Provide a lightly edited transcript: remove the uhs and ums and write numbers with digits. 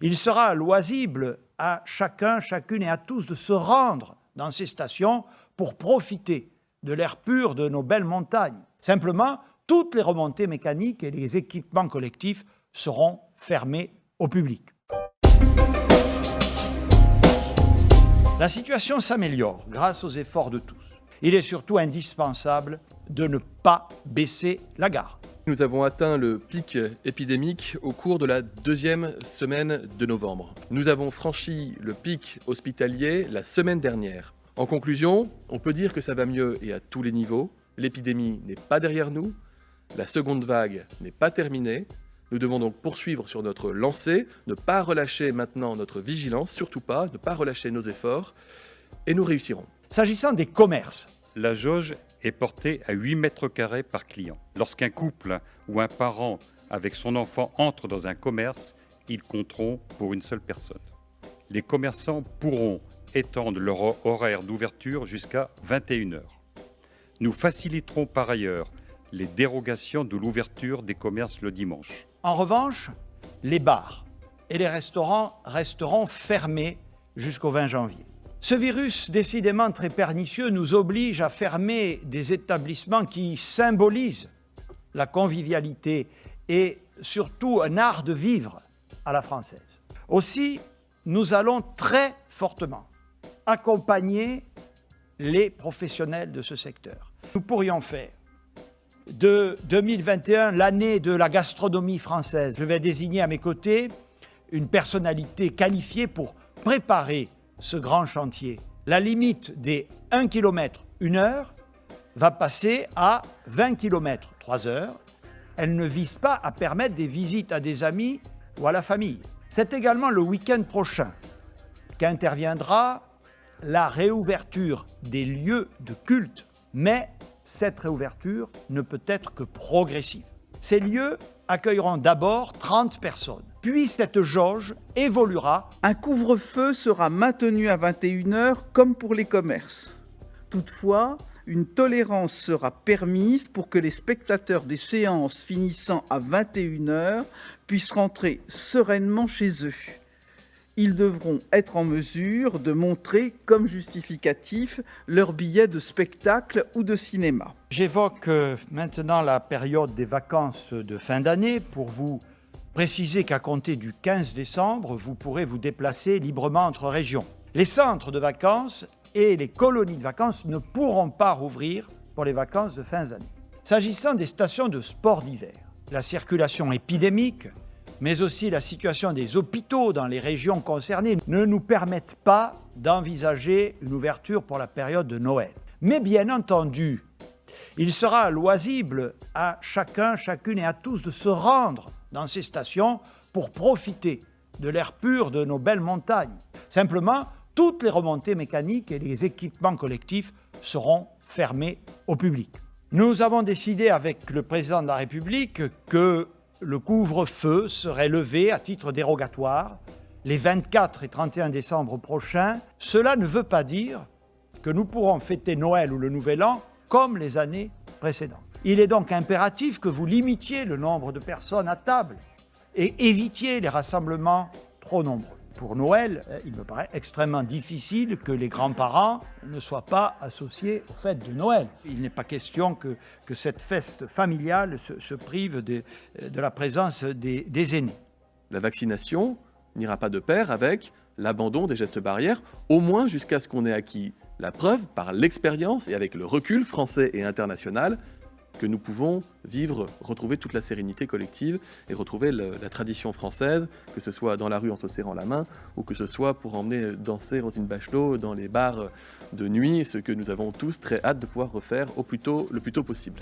Il sera loisible à chacun, chacune et à tous de se rendre dans ces stations pour profiter de l'air pur de nos belles montagnes. Simplement, toutes les remontées mécaniques et les équipements collectifs seront fermés au public. La situation s'améliore grâce aux efforts de tous. Il est surtout indispensable de ne pas baisser la garde. Nous avons atteint le pic épidémique au cours de la deuxième semaine de novembre. Nous avons franchi le pic hospitalier la semaine dernière. En conclusion, on peut dire que ça va mieux et à tous les niveaux. L'épidémie n'est pas derrière nous, la seconde vague n'est pas terminée. Nous devons donc poursuivre sur notre lancée, ne pas relâcher maintenant notre vigilance, surtout pas, ne pas relâcher nos efforts, et nous réussirons. S'agissant des commerces, la jauge est portée à 8 mètres carrés par client. Lorsqu'un couple ou un parent avec son enfant entre dans un commerce, ils compteront pour une seule personne. Les commerçants pourront étendre leur horaire d'ouverture jusqu'à 21h. Nous faciliterons par ailleurs les dérogations de l'ouverture des commerces le dimanche. En revanche, les bars et les restaurants resteront fermés jusqu'au 20 janvier. Ce virus, décidément très pernicieux, nous oblige à fermer des établissements qui symbolisent la convivialité et surtout un art de vivre à la française. Aussi, nous allons très fortement accompagner les professionnels de ce secteur. Nous pourrions faire de 2021 l'année de la gastronomie française. Je vais désigner à mes côtés une personnalité qualifiée pour préparer ce grand chantier. La limite des 1 km 1 heure va passer à 20 km 3 heures. Elle ne vise pas à permettre des visites à des amis ou à la famille. C'est également le week-end prochain qu'interviendra la réouverture des lieux de culte, mais cette réouverture ne peut être que progressive. Ces lieux accueilleront d'abord 30 personnes, puis cette jauge évoluera. Un couvre-feu sera maintenu à 21h comme pour les commerces. Toutefois, une tolérance sera permise pour que les spectateurs des séances finissant à 21h puissent rentrer sereinement chez eux. Ils devront être en mesure de montrer comme justificatif leur billet de spectacle ou de cinéma. J'évoque maintenant la période des vacances de fin d'année pour vous préciser qu'à compter du 15 décembre, vous pourrez vous déplacer librement entre régions. Les centres de vacances et les colonies de vacances ne pourront pas rouvrir pour les vacances de fin d'année. S'agissant des stations de sport d'hiver, la circulation épidémique, mais aussi la situation des hôpitaux dans les régions concernées ne nous permettent pas d'envisager une ouverture pour la période de Noël. Mais bien entendu, il sera loisible à chacun, chacune et à tous de se rendre dans ces stations pour profiter de l'air pur de nos belles montagnes. Simplement, toutes les remontées mécaniques et les équipements collectifs seront fermés au public. Nous avons décidé avec le président de la République que le couvre-feu serait levé à titre dérogatoire les 24 et 31 décembre prochains. Cela ne veut pas dire que nous pourrons fêter Noël ou le Nouvel An comme les années précédentes. Il est donc impératif que vous limitiez le nombre de personnes à table et évitiez les rassemblements trop nombreux. Pour Noël, il me paraît extrêmement difficile que les grands-parents ne soient pas associés aux fêtes de Noël. Il n'est pas question que cette fête familiale se prive de la présence des aînés. La vaccination n'ira pas de pair avec l'abandon des gestes barrières, au moins jusqu'à ce qu'on ait acquis la preuve par l'expérience et avec le recul français et international que nous pouvons vivre, retrouver toute la sérénité collective et retrouver la tradition française, que ce soit dans la rue en se serrant la main ou que ce soit pour emmener danser Roselyne Bachelot dans les bars de nuit, ce que nous avons tous très hâte de pouvoir refaire le plus tôt possible.